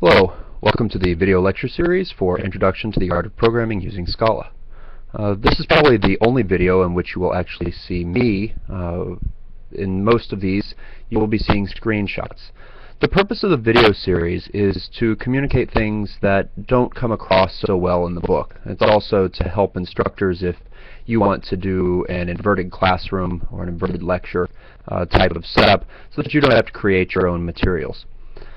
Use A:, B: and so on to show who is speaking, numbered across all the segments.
A: Hello, welcome to the video lecture series for Introduction to the Art of Programming Using Scala. This is probably the only video in which you will actually see me. In most of these, you will be seeing screenshots. The purpose of the video series is to communicate things that don't come across so well in the book. It's also to help instructors if you want to do an inverted classroom or an inverted lecture type of setup so that you don't have to create your own materials.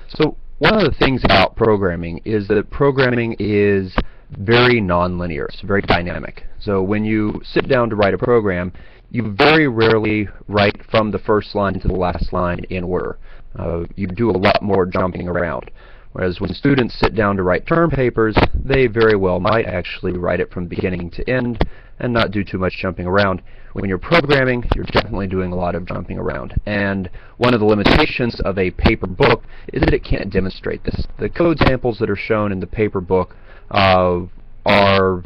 A: So one of the things about programming is that programming is very nonlinear. It's very dynamic. So when you sit down to write a program, you very rarely write from the first line to the last line in order. You do a lot more jumping around. Whereas when students sit down to write term papers, they very well might actually write it from beginning to end and not do too much jumping around. When you're programming, you're definitely doing a lot of jumping around. And one of the limitations of a paper book is that it can't demonstrate this. The code samples that are shown in the paper book are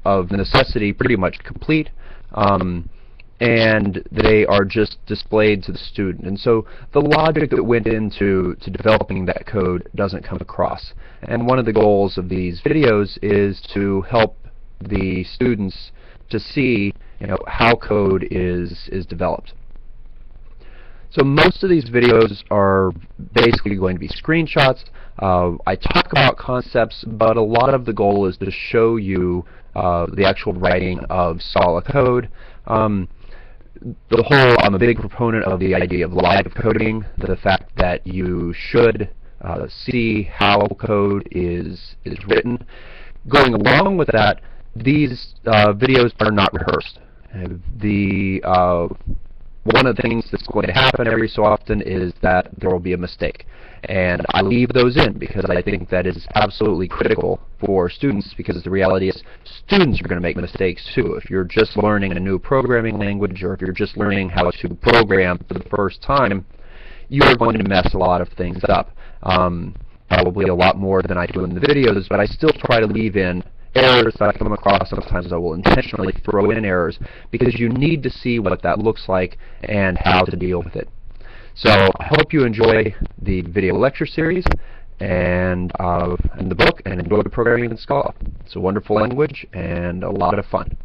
A: of necessity pretty much complete. And they are just displayed to the student. And so the logic that went into developing that code doesn't come across. And one of the goals of these videos is to help the students to see, how code is developed. So most of these videos are basically going to be screenshots. I talk about concepts, but a lot of the goal is to show you the actual writing of Scala code. I'm a big proponent of the idea of live coding, the fact that you should see how code is written. Going along with that, these videos are not rehearsed. One of the things that's going to happen every so often is that there will be a mistake. And I leave those in because I think that is absolutely critical for students, because the reality is students are going to make mistakes too. If you're just learning a new programming language, or if you're just learning how to program for the first time, you are going to mess a lot of things up. Probably a lot more than I do in the videos, but I still try to leave in errors that I come across. Sometimes I will intentionally throw in errors because you need to see what that looks like and how to deal with it. So I hope you enjoy the video lecture series and the book, and enjoy programming in Scala. It's a wonderful language and a lot of fun.